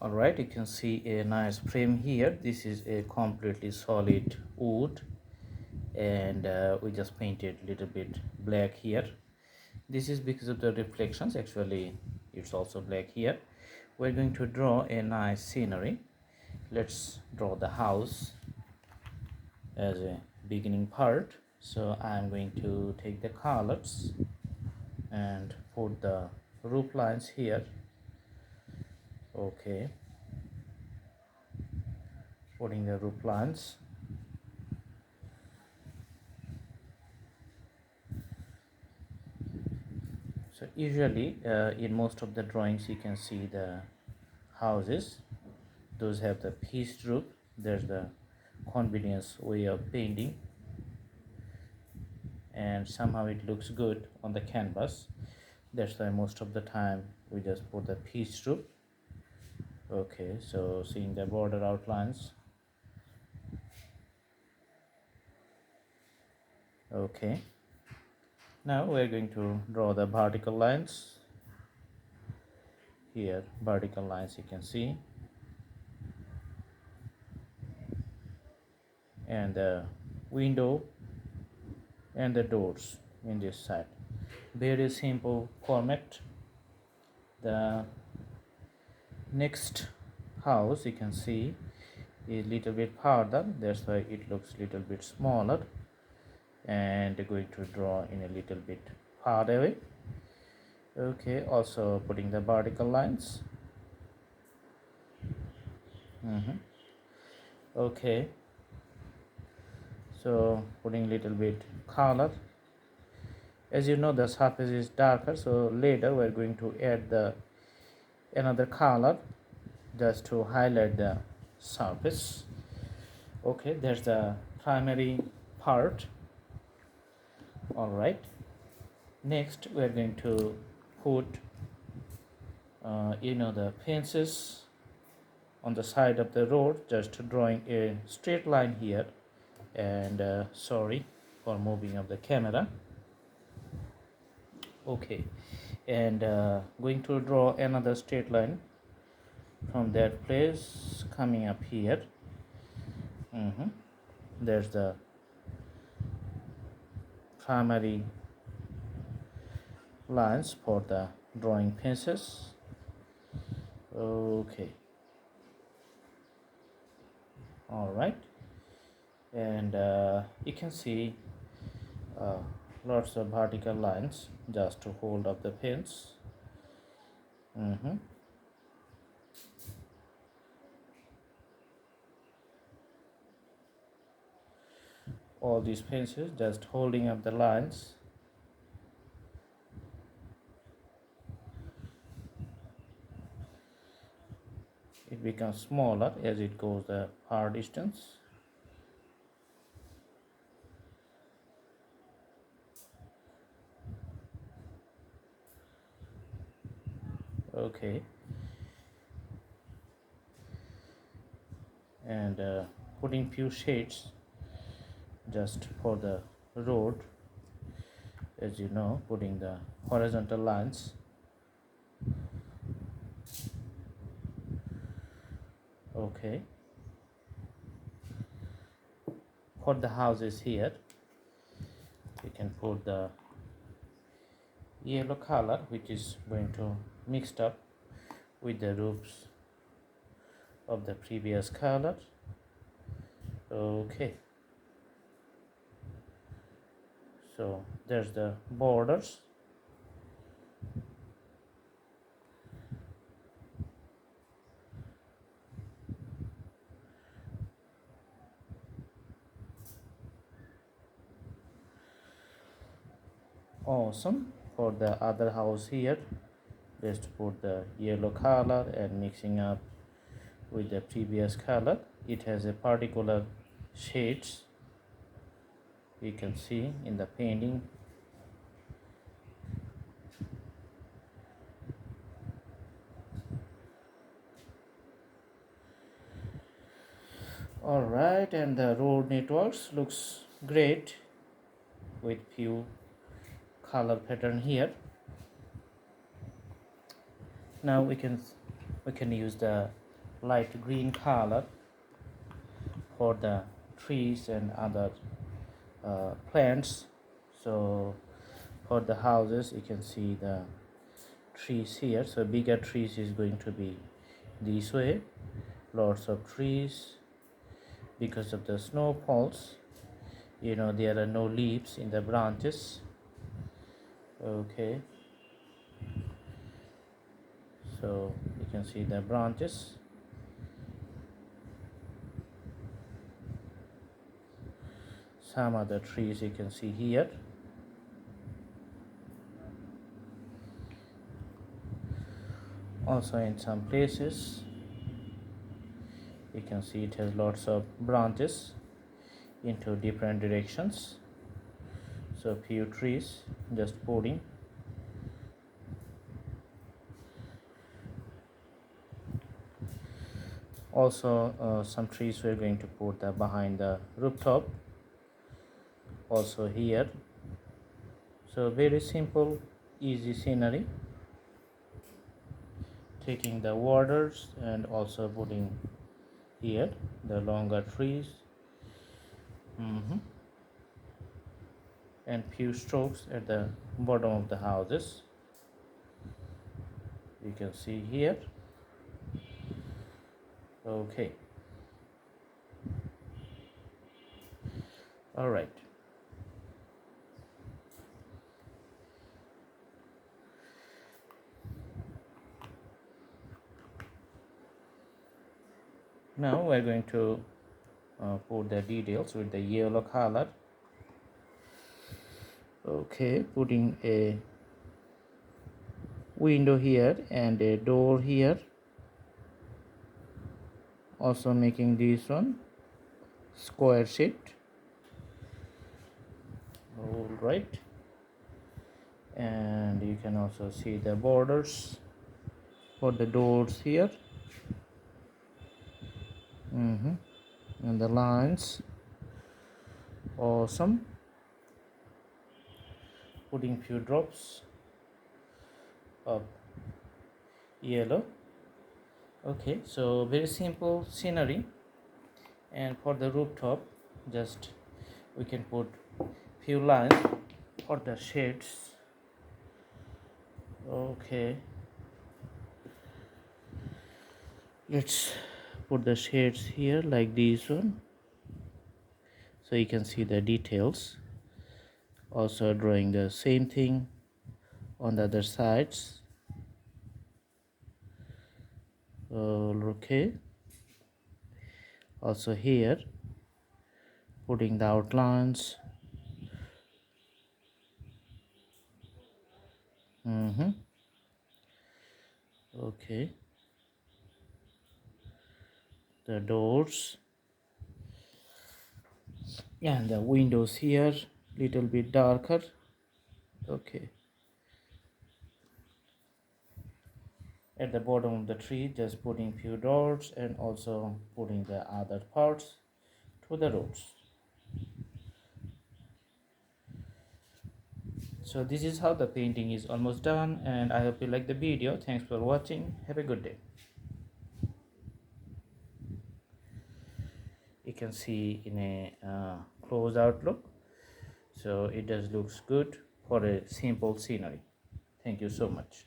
All right, you can see a nice frame here. This is a completely solid wood, and we just painted a little bit black here. This is because of the reflections. Actually, it's also black here. We're going to draw a nice scenery. Let's draw the house as a beginning part. So I'm going to take the colors and put the roof lines here. Okay, putting the roof lines. So usually in most of the drawings you can see the houses, those have the pitched roof. There's the convenience way of painting, and somehow it looks good on the canvas. That's why most of the time we just put the pitched roof. Okay, so seeing the border outlines. Okay, now we're going to draw the vertical lines. Here vertical lines you can see, and the window and the doors in this side. Very simple format. The next house you can see is little bit farther, that's why it looks little bit smaller, and going to draw in a little bit far away. Okay, also putting the vertical lines. Okay, so putting little bit color. As you know, the surface is darker, so later we're going to add the another color just to highlight the surface. Okay, there's the primary part. All right, next we're going to put the fences on the side of the road, just drawing a straight line here. And sorry for moving of the camera. Okay, and going to draw another straight line from that place coming up here. There's the primary lines for the drawing fences. Okay, all right, and you can see lots of vertical lines just to hold up the fence. All these fences just holding up the lines. It becomes smaller as it goes the far distance. Okay, and putting few shades just for the road, as you know, putting the horizontal lines. Okay, for the houses here you can put the yellow color, which is going to mixed up with the roofs of the previous color. Okay, so there's the borders. Awesome. For the other house here, just put the yellow color and mixing up with the previous color. It has a particular shades you can see in the painting. All right, and the road networks looks great with few color pattern here. Now we can use the light green color for the trees and other plants. So for the houses you can see the trees here. So bigger trees is going to be this way, lots of trees. Because of the snowfalls, there are no leaves in the branches. Okay, so you can see the branches. Some other trees you can see here. Also in some places you can see it has lots of branches into different directions. So few trees just putting. Also some trees we're going to put behind the rooftop, also here. So very simple, easy scenery, taking the waters and also putting here the longer trees. And few strokes at the bottom of the houses you can see here. Okay, all right. Now we're going to put the details with the yellow color. Okay, putting a window here and a door here. Also making this one square shaped. All right, and you can also see the borders for the doors here. And the lines. Awesome. Putting few drops of yellow. Okay, so very simple scenery. And for the rooftop, just we can put few lines for the shades. Okay, let's put the shades here like this one, so you can see the details. Also drawing the same thing on the other sides. Okay, also here putting the outlines. Okay, the doors and the windows here little bit darker. Okay, at the bottom of the tree just putting few doors and also putting the other parts to the roads. So this is how the painting is almost done, and I hope you like the video. Thanks for watching. Have a good day. You can see in a close outlook, so it does looks good for a simple scenery. Thank you so much.